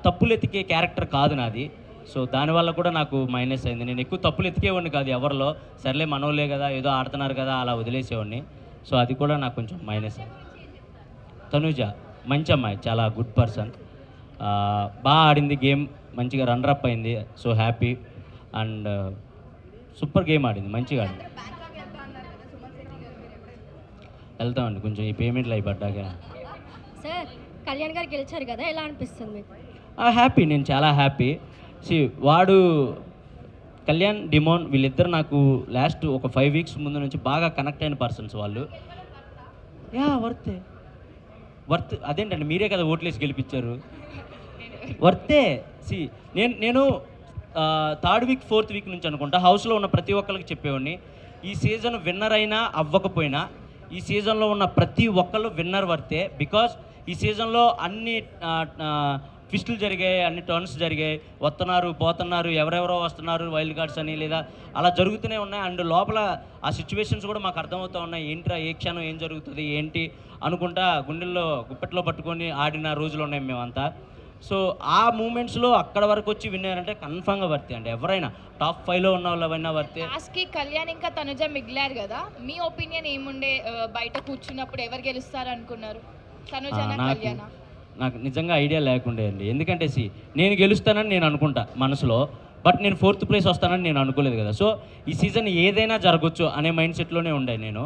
తప్పులు ఎతికే క్యారెక్టర్ కాదు నాది. సో దానివల్ల కూడా నాకు మైనస్ అయింది. నేను ఎక్కువ తప్పులు ఎతికేవాడిని కాదు ఎవరిలో. సర్లే మనోళ్ళే కదా, ఏదో ఆడుతున్నారు కదా అలా వదిలేసేవాడిని. సో అది కూడా నాకు కొంచెం మైనస్ అయింది. తనుజ మంచి అమ్మాయి, చాలా గుడ్ పర్సన్. బాగా ఆడింది గేమ్, మంచిగా రన్నరప్ అయింది. So happy. And super game ఆడింది, మంచిగా ఆడింది. వెళ్తామండి కొంచెం ఈ పేమెంట్లు అయిపడ్డాక. సార్ కళ్యాణ్ గారు గెలిచారు కదా, ఎలా అనిపిస్తుంది మీకు? హ్యాపీ, నేను చాలా హ్యాపీ. వాడు కళ్యాణ్, డిమోన్ వీళ్ళిద్దరు నాకు లాస్ట్ ఒక 5 వీక్స్ ముందు నుంచి బాగా కనెక్ట్ అయిన పర్సన్స్ వాళ్ళు. వర్త్ అదేంటండి, మీరే కదా ఓట్లేసి గెలిపించారు. వర్తే. నేను 3rd వీక్ 4th వీక్ నుంచి అనుకుంటా హౌస్లో ఉన్న ప్రతి ఒక్కరికి చెప్పేవాడిని, ఈ సీజన్ విన్నర్ అయినా అవ్వకపోయినా ఈ సీజన్లో ఉన్న ప్రతి ఒక్కళ్ళు విన్నర్ వర్తే. బికాజ్ ఈ సీజన్లో అన్ని ట్విస్టులు జరిగాయి, అన్ని టర్న్స్ జరిగాయి, వస్తున్నారు పోతున్నారు, ఎవరెవరో వస్తున్నారు వైల్డ్ కార్డ్స్ అని, లేదా అలా జరుగుతూనే ఉన్నాయి. అండ్ లోపల ఆ సిచ్యువేషన్స్ కూడా మాకు అర్థమవుతూ ఉన్నాయి. ఏంట్రా ఏ క్షణం ఏం జరుగుతుంది ఏంటి అనుకుంటా గుండెల్లో గుప్పెట్లో పట్టుకొని ఆడిన రోజులు ఉన్నాయి మేమంతా. సో ఆ మూమెంట్స్లో అక్కడ వరకు వచ్చి విన్నారంటే కన్ఫామ్గా వర్తే అండి. ఎవరైనా టాప్ 5లో ఉన్న వాళ్ళవైనా వర్తే. లాస్ట్కి కళ్యాణ్ ఇంకా తనుజ మిగిలారు కదా, మీ ఒపీనియన్ ఏముండే? బయట కూర్చున్నప్పుడు ఎవరు గెలుస్తారు అనుకున్నారు, తనుజనా కళ్యాణా? నాకు నిజంగా ఐడియా లేకుండే అండి. ఎందుకంటే నేను గెలుస్తానని నేను అనుకుంటా మనసులో, బట్ నేను 4th ప్లేస్ వస్తానని నేను అనుకోలేదు కదా. సో ఈ సీజన్ ఏదైనా జరగచ్చు అనే మైండ్ సెట్లోనే ఉండే నేను.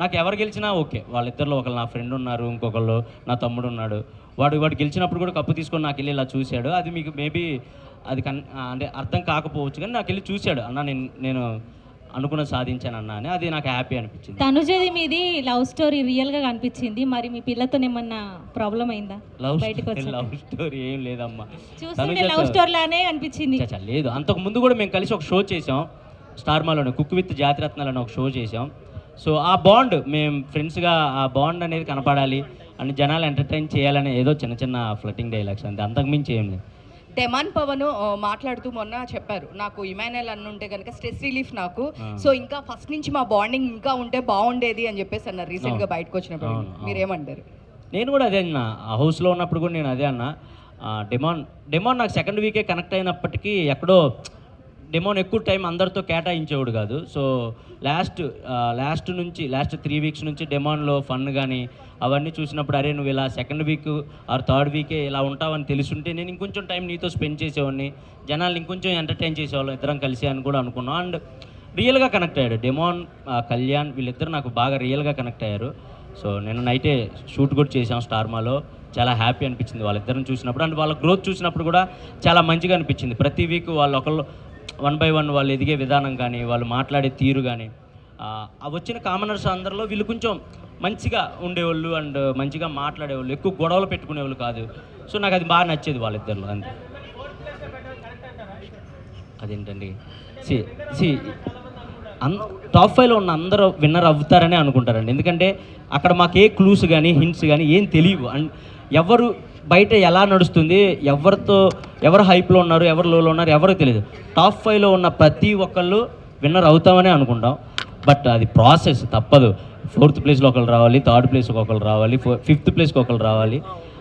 నాకు ఎవరు గెలిచినా ఓకే. వాళ్ళిద్దరిలో ఒకళ్ళు నా ఫ్రెండ్ ఉన్నారు, ఇంకొకళ్ళు నా తమ్ముడు ఉన్నాడు. వాడు గెలిచినప్పుడు కూడా కప్పు తీసుకొని నాకు వెళ్ళి ఇలా చూశాడు. అది మీకు మేబీ అది అంటే అర్థం కాకపోవచ్చు, కానీ నాకు వెళ్ళి చూశాడు, అన్న నేను అనుకున్న సాధించాను అన్న అని. అది నాకు హ్యాపీ అనిపించింది. తనుజది మీది లవ్ స్టోరీ రియల్గా కనిపించింది. మరి మీ పిల్లతో ఏమన్నా ప్రాబ్లం అయిందా? లవ్ స్టోరీ ఏం లేదమ్మా, చూస్తుంటే లవ్ స్టోరీ లానే అనిపించింది. లేదు, అంతకు ముందు కూడా మేము కలిసి ఒక షో చేసాం స్టార్ మాలోనే, కుక్ విత్ జాతిరత్నాలు అని ఒక షో చేసాం. సో ఆ బాండ్, మేము ఫ్రెండ్స్గా ఆ బాండ్ అనేది కనపడాలి అని, జనాలు ఎంటర్టైన్ చేయాలని ఏదో చిన్న చిన్న ఫ్లటింగ్ డైలాగ్స్ అంతే, అంతకుమించి ఏం లేదు. డెమాన్ పవన్ మాట్లాడుతూ మొన్న చెప్పారు, నాకు ఇమాన్యుయల్ అన్న ఉంటే కనుక స్ట్రెస్ రిలీఫ్ నాకు. సో ఇంకా ఫస్ట్ నుంచి మా బాండింగ్ ఇంకా ఉంటే బాగుండేది అని చెప్పేసి అన్నారు రీసెంట్గా బయటకు వచ్చినప్పుడు. మీరేమంటారు? నేను కూడా అదే అన్న, హౌస్లో ఉన్నప్పుడు కూడా నేను అదే అన్న. డెమాన్ నాకు 2nd వీకే కనెక్ట్ అయినప్పటికీ ఎక్కడో డెమోన్ ఎక్కువ టైం అందరితో కేటాయించేవాడు కాదు. సో లాస్ట్ 3 వీక్స్ నుంచి డెమోన్లో ఫన్ కానీ అవన్నీ చూసినప్పుడు, అరే నువ్వు ఇలా 2nd వీక్ ఆర్ 3rd వీకే ఇలా ఉంటావని తెలుసుంటే నేను ఇంకొంచెం టైం నీతో స్పెండ్ చేసేవాడిని, జనాలు ఇంకొంచెం ఎంటర్టైన్ చేసేవాళ్ళం ఇద్దరం కలిసి అని కూడా అనుకున్నాం. అండ్ రియల్గా కనెక్ట్ అయ్యాడు డెమోన్, కళ్యాణ్ వీళ్ళిద్దరు నాకు బాగా రియల్గా కనెక్ట్ అయ్యారు. సో నేను నైటే షూట్ కూడా చేసాం స్టార్మాలో, చాలా హ్యాపీ అనిపించింది వాళ్ళిద్దరిని చూసినప్పుడు. అండ్ వాళ్ళ గ్రోత్ చూసినప్పుడు కూడా చాలా మంచిగా అనిపించింది. ప్రతి వీక్ వాళ్ళు ఒకళ్ళు 1 by 1 వాళ్ళు ఎదిగే విధానం కానీ, వాళ్ళు మాట్లాడే తీరు కానీ, వచ్చిన కామనర్స్ అందరిలో వీళ్ళు కొంచెం మంచిగా ఉండేవాళ్ళు అండ్ మంచిగా మాట్లాడేవాళ్ళు, ఎక్కువ గొడవలు పెట్టుకునేవాళ్ళు కాదు. సో నాకు అది బాగా నచ్చేది వాళ్ళిద్దరిలో అంతే. అదేంటండి, టాప్ 5లో ఉన్న అందరూ విన్నర్ అవుతారని అనుకుంటారండి. ఎందుకంటే అక్కడ మాకు ఏ క్లూస్ కానీ హింట్స్ కానీ ఏం తెలియవు. అండ్ ఎవరు బయట ఎలా నడుస్తుంది, ఎవరు హైప్లో ఉన్నారు, ఎవరు లోలో ఉన్నారు ఎవరో తెలియదు. టాప్ 5లో ఉన్న ప్రతి ఒక్కళ్ళు విన్నర్ అవుతామని అనుకుంటాం, బట్ అది ప్రాసెస్, తప్పదు. 4th ప్లేస్లో ఒకళ్ళు రావాలి, 3rd ప్లేస్కి ఒకళ్ళు రావాలి, 5th ప్లేస్కి ఒకళ్ళు రావాలి.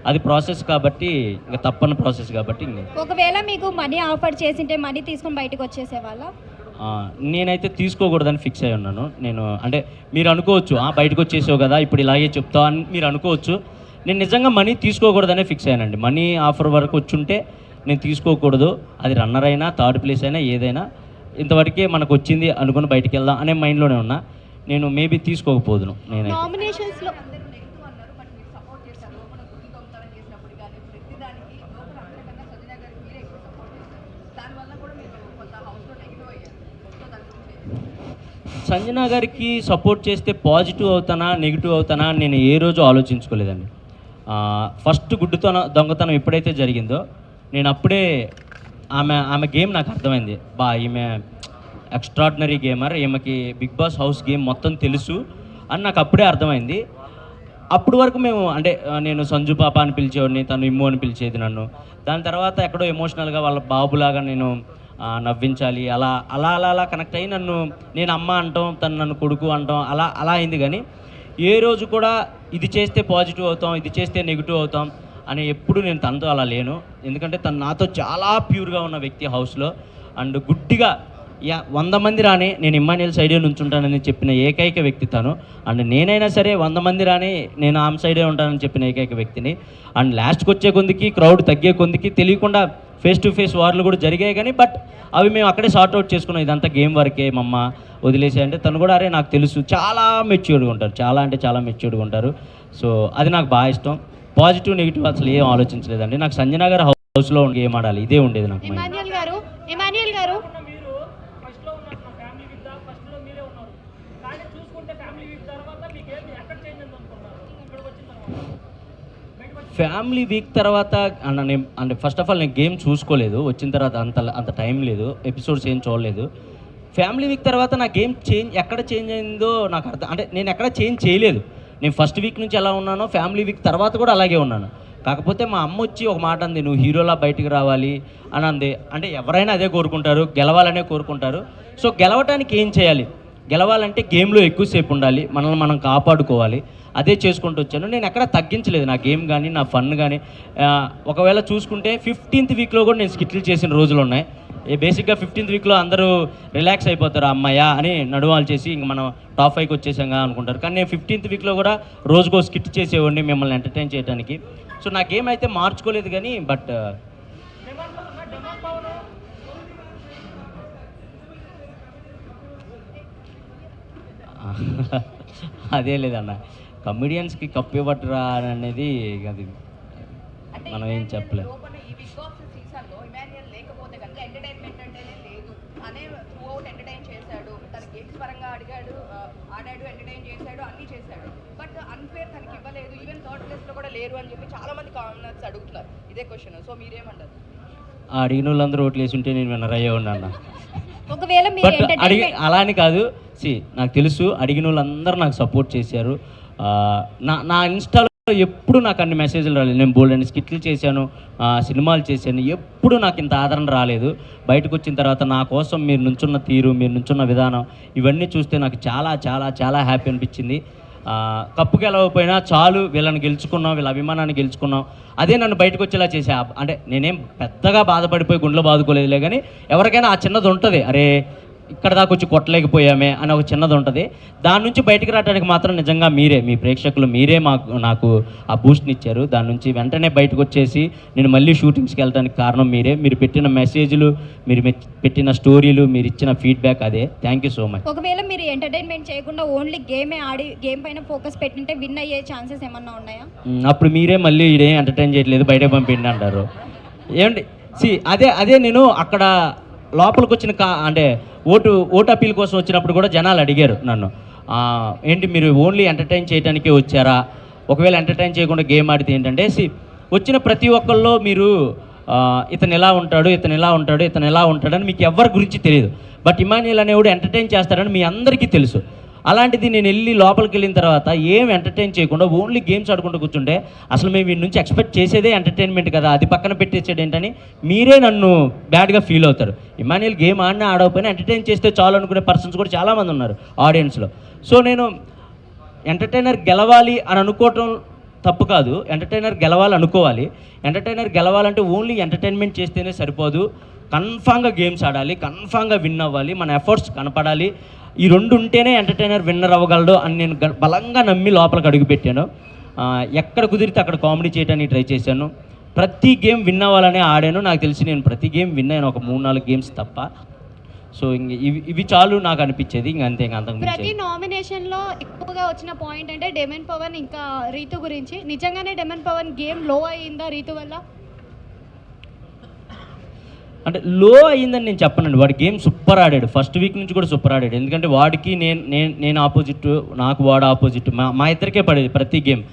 అది ప్రాసెస్ కాబట్టి, ఇంకా తప్పని ప్రాసెస్ కాబట్టి. ఒకవేళ మీకు మనీ ఆఫర్ చేసింటే మనీ తీసుకొని బయటకు వచ్చేసేవాళ్ళ? నేనైతే తీసుకోకూడదని ఫిక్స్ అయి ఉన్నాను. నేను అంటే మీరు అనుకోవచ్చు, బయటకు వచ్చేసావు కదా ఇప్పుడు ఇలాగే చెప్తావు అని మీరు అనుకోవచ్చు. నేను నిజంగా మనీ తీసుకోకూడదనే ఫిక్స్ అయ్యానండి. మనీ ఆఫర్ వరకు వచ్చుంటే నేను తీసుకోకూడదు. అది రన్నర్ అయినా 3rd ప్లేస్ అయినా ఏదైనా ఇంతవరకే మనకు వచ్చింది అనుకుని బయటికి వెళ్దాం అనే మైండ్లోనే ఉన్నా. నేను మేబీ తీసుకోకపోదును. నేను నామినేషన్స్లో సంజన గారికి సపోర్ట్ చేస్తే పాజిటివ్ అవుతానా నెగిటివ్ అవుతానా నేను ఏ రోజు ఆలోచించుకోలేదండి. ఫస్ట్ దొంగతనం ఎప్పుడైతే జరిగిందో నేను అప్పుడే ఆమె గేమ్ నాకు అర్థమైంది. ఈమె ఎక్స్ట్రాడినరీ గేమర్, ఈమెకి బిగ్ బాస్ హౌస్ గేమ్ మొత్తం తెలుసు అని నాకు అప్పుడే అర్థమైంది. అప్పుడు వరకు మేము అంటే నేను సంజు పాప అని పిలిచేవాడిని, తను ఇమ్ము అని పిలిచేది నన్ను. దాని తర్వాత ఎక్కడో ఎమోషనల్గా వాళ్ళ బాబులాగా నేను నవ్వించాలి, అలా అలా అలా అలా కనెక్ట్ అయ్యి నేను అమ్మ అంటాం, తను నన్ను కొడుకు అంటాం, అలా అయింది. కానీ ఏ రోజు కూడా ఇది చేస్తే పాజిటివ్ అవుతాం, ఇది చేస్తే నెగిటివ్ అవుతాం అని ఎప్పుడు నేను తనతో అలా లేను. ఎందుకంటే తను నాతో చాలా ప్యూర్గా ఉన్న వ్యక్తి హౌస్లో. అండ్ గుడ్డిగా 100 మంది రాని నేను ఇమ్మాన్యుయల్ సైడే నుంచుంటానని చెప్పిన ఏకైక వ్యక్తి తను. అండ్ నేనైనా సరే 100 మంది రాని నేను ఆమె సైడే ఉంటానని చెప్పిన ఏకైక వ్యక్తిని. అండ్ లాస్ట్కి వచ్చే కొందికి క్రౌడ్ తగ్గే కొందికి తెలియకుండా ఫేస్ టు ఫేస్ వార్లు కూడా జరిగాయి కానీ బట్ అవి మేము అక్కడే సార్ట్అవుట్ చేసుకున్నాం. ఇదంతా గేమ్ వరకే మమ్మ వదిలేసే అంటే తను కూడా అరే నాకు తెలుసు చాలా మెచ్యూర్డ్గా ఉంటారు, చాలా అంటే చాలా మెచ్యూర్డ్గా ఉంటారు. సో అది నాకు బాగా ఇష్టం. పాజిటివ్ నెగిటివ్ అసలు ఏం ఆలోచించలేదండి. నాకు సంజన గారు హౌస్లో గేమ్ ఆడాలి ఇదే ఉండేది నాకు. ఇమాన్యుయల్ గారు ఫ్యామిలీ వీక్ తర్వాత అంటే ఫస్ట్ ఆఫ్ ఆల్ నేను గేమ్ చూసుకోలేదు, వచ్చిన తర్వాత అంత టైం లేదు, ఎపిసోడ్స్ ఏం చూడలేదు. ఫ్యామిలీ వీక్ తర్వాత నా గేమ్ ఎక్కడ చేంజ్ అయిందో నాకు అర్థం, అంటే నేను ఎక్కడ చేంజ్ చేయలేదు. నేను ఫస్ట్ వీక్ నుంచి ఎలా ఉన్నానో ఫ్యామిలీ వీక్ తర్వాత కూడా అలాగే ఉన్నాను. కాకపోతే మా అమ్మ వచ్చి ఒక మాట అంది, నువ్వు హీరోలా బయటికి రావాలి అని అంది. అంటే ఎవరైనా అదే కోరుకుంటారు, గెలవాలనే కోరుకుంటారు. సో గెలవటానికి ఏం చేయాలి? గెలవాలంటే గేమ్లో ఎక్కువసేపు ఉండాలి, మనల్ని మనం కాపాడుకోవాలి. అదే చేసుకుంటూ వచ్చాను. నేను ఎక్కడ తగ్గించలేదు నా గేమ్ కానీ నా ఫన్ కానీ. ఒకవేళ చూసుకుంటే 15th వీక్లో కూడా నేను స్కిట్లు చేసిన రోజులు ఉన్నాయి. బేసిక్గా 15th వీక్లో అందరూ రిలాక్స్ అయిపోతారు, అమ్మాయ అని నడువాలు చేసి ఇంక మనం టాప్ 5కి వచ్చేసాంగా అనుకుంటారు. కానీ నేను 15th వీక్లో కూడా రోజుకో స్కిట్ చేసేవాడిని మిమ్మల్ని ఎంటర్టైన్ చేయడానికి. సో నా గేమ్ అయితే మార్చుకోలేదు కానీ బట్ అదే లేదన్న, కమెడియన్స్కి కప్పు ఇవ్వట్రా అనేది అది మనం ఏం చెప్పలేదు. ఈ బిగ్ బాస్ సీజన్లో ఇమాన్యుయల్ లేకపోతే కనుక ఎంటర్టైన్మెంట్ అంటేనే లేదు అనే త్రూ అవుట్ ఎంటర్టైన్ చేశాడు. తన గేమ్స్ పరంగా ఆడాడు, ఎంటర్టైన్ చేశాడు, అన్నీ చేశాడు. బట్ అన్ఫేర్ తనకి ఇవ్వలేదు. ఈవెన్ థర్డ్ ప్లేస్లో కూడా లేరు అని చెప్పి చాలా మంది కామెంట్స్ అడుగుతున్నారు ఇదే క్వశ్చన్. సో మీరేమంటారు? అడిగిన వాళ్ళందరూ ఓట్లు వేసి ఉంటే నేను విన్నర్ అయ్యే ఉన్నాను. ఒకవేళ బట్ అలా అని కాదు, నాకు తెలుసు అడిగిన వాళ్ళందరూ నాకు సపోర్ట్ చేశారు. నా ఇన్స్టాలో ఎప్పుడు నాకు అన్ని మెసేజ్లు రాలేదు. నేను బోల్డెన్ స్కిట్లు చేశాను, సినిమాలు చేశాను, ఎప్పుడు నాకు ఇంత ఆదరణ రాలేదు. బయటకు వచ్చిన తర్వాత నా కోసం మీరు నుంచున్న తీరు, మీరు నుంచున్న విధానం, ఇవన్నీ చూస్తే నాకు చాలా చాలా చాలా హ్యాపీ అనిపించింది. కప్పు గెలవకపోయినా చాలు, వీళ్ళని గెలుచుకున్నాం, వీళ్ళ అభిమానాన్ని గెలుచుకున్నాం, అదే నన్ను బయటకు వచ్చేలా చేసా. అంటే నేనేం పెద్దగా బాధపడిపోయి గుండెలో బాదుకోలేదులే, కానీ ఎవరికైనా ఆ చిన్నది ఉంటుంది, అరే ఇక్కడ దాకా వచ్చి కొట్టలేకపోయామే అని ఒక చిన్నది ఉంటుంది. దాని నుంచి బయటకు రావడానికి మాత్రం నిజంగా మీరే, మీ ప్రేక్షకులు మీరే నాకు ఆ బూస్ట్ని ఇచ్చారు. దాని నుంచి వెంటనే బయటకు వచ్చేసి నేను మళ్ళీ షూటింగ్స్కి వెళ్ళడానికి కారణం మీరే. మీరు పెట్టిన మెసేజ్లు, మీరు పెట్టిన స్టోరీలు, మీరు ఇచ్చిన ఫీడ్బ్యాక్, అదే. Thank you so much. ఒకవేళ మీరు ఎంటర్టైన్మెంట్ చేయకుండా ఓన్లీ గేమే ఆడి గేమ్ పైన ఫోకస్ పెట్టింటే విన్ అయ్యే ఛాన్సెస్ ఏమన్నా ఉన్నాయా? అప్పుడు మీరే మళ్ళీ ఇదేం ఎంటర్టైన్ చేయట్లేదు, బయటకు పంపిండి అంటారు. ఏమండి అదే నేను అక్కడ లోపలికి వచ్చిన అంటే ఓటు అప్పీల్ కోసం వచ్చినప్పుడు కూడా జనాలు అడిగారు నన్ను, ఏంటి మీరు ఓన్లీ ఎంటర్టైన్ చేయడానికే వచ్చారా? ఒకవేళ ఎంటర్టైన్ చేయకుండా గేమ్ ఆడితే ఏంటంటే వచ్చిన ప్రతి ఒక్కళ్ళు మీరు ఇతను ఎలా ఉంటాడు, ఇతను ఎలా ఉంటాడు, ఇతను ఎలా ఉంటాడని మీకు ఎవరి గురించి తెలియదు. బట్ ఇమాన్యుయల్ అనేవాడు ఎంటర్టైన్ చేస్తాడని మీ అందరికీ తెలుసు. అలాంటిది నేను వెళ్ళి లోపలికి వెళ్ళిన తర్వాత ఏం ఎంటర్టైన్ చేయకుండా ఓన్లీ గేమ్స్ ఆడుకుంటూ కూర్చుంటే అసలు మేము వీడి నుంచి ఎక్స్పెక్ట్ చేసేదే ఎంటర్టైన్మెంట్ కదా, అది పక్కన పెట్టేసాడు ఏంటని మీరే నన్ను బ్యాడ్గా ఫీల్ అవుతారు. ఇమాన్యుయల్ గేమ్ ఆడినా ఆడకపోయినా ఎంటర్టైన్ చేస్తే చాలు అనుకునే పర్సన్స్ కూడా చాలామంది ఉన్నారు ఆడియన్స్లో. సో నేను ఎంటర్టైనర్ గెలవాలి అని అనుకోవటం తప్పు కాదు, ఎంటర్టైనర్ గెలవాలి అనుకోవాలి. ఎంటర్టైనర్ గెలవాలంటే ఓన్లీ ఎంటర్టైన్మెంట్ చేస్తేనే సరిపోదు, కన్ఫామ్గా గేమ్స్ ఆడాలి, కన్ఫామ్గా విన్ అవ్వాలి, మన ఎఫర్ట్స్ కనపడాలి. ఈ రెండు ఉంటేనే ఎంటర్టైనర్ విన్నర్ అవ్వగలడు అని నేను బలంగా నమ్మి లోపలికి అడుగుపెట్టాను. ఎక్కడ కుదిరితే అక్కడ కామెడీ చేయడానికి ట్రై చేశాను. ప్రతి గేమ్ విన్ అవ్వాలనే ఆడాను. నాకు తెలిసి నేను ప్రతి గేమ్ విన్ అయ్యాను, ఒక 3-4 గేమ్స్ తప్ప. సో ఇంక ఇవి చాలు నాకు అనిపించేది, ఇంక అంతే. ప్రతి నామినేషన్లో ఎక్కువగా వచ్చిన పాయింట్ అంటే డెమన్ పవన్ ఇంకా రీతు గురించి. నిజంగానే డెమన్ పవన్ గేమ్ లో అయ్యిందా రీతు వల్ల? అంటే లో అయ్యిందని నేను చెప్పనండి, వాడి గేమ్ సూపర్ ఆడాడు. ఫస్ట్ వీక్ నుంచి కూడా సూపర్ ఆడాడు. ఎందుకంటే వాడికి నేను ఆపోజిట్, నాకు వాడు ఆపోజిట్. మా ఇద్దరికే పడేది ప్రతి గేమ్.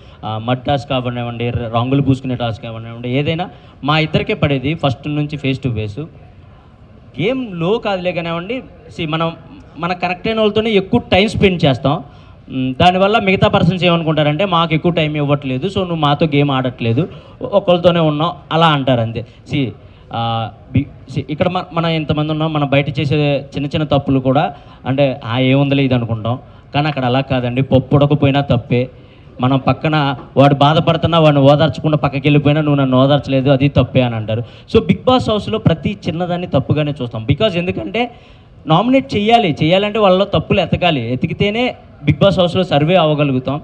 మడ్ టాస్క్ కావనివ్వండి, రంగులు పూసుకునే టాస్క్ కావనివ్వండి, ఏదైనా మా ఇద్దరికే పడేది ఫస్ట్ నుంచి ఫేస్ టు ఫేస్. గేమ్ లో కాదులే కానివ్వండి, మన కనెక్ట్ అయిన వాళ్ళతోనే ఎక్కువ టైం స్పెండ్ చేస్తాం. దానివల్ల మిగతా పర్సన్స్ ఏమనుకుంటారంటే మాకు ఎక్కువ టైం ఇవ్వట్లేదు, సో నువ్వు మాతో గేమ్ ఆడట్లేదు, ఒకరితోనే ఉన్నావు అలా అంటారు అంతే. ఇక్కడ మనం ఎంతమంది ఉన్నాం, మనం బయట చేసే చిన్న చిన్న తప్పులు కూడా అంటే ఏముందలే ఇది అనుకుంటాం, కానీ అక్కడ అలా కాదండి. పప్పు ఉడకపోయినా తప్పే, మనం పక్కన వాడు బాధపడుతున్నా వాడిని ఓదార్చకుండా పక్కకి వెళ్ళిపోయినా నువ్వు నన్ను ఓదార్చలేదు, అది తప్పే అని అంటారు. సో బిగ్ బాస్ హౌస్లో ప్రతి చిన్నదాన్ని తప్పుగానే చూస్తాం. బికాజ్ ఎందుకంటే నామినేట్ చేయాలంటే వాళ్ళలో తప్పులు ఎతకాలి, ఎతికితేనే బిగ్ బాస్ హౌస్లో సర్వే అవ్వగలుగుతాం.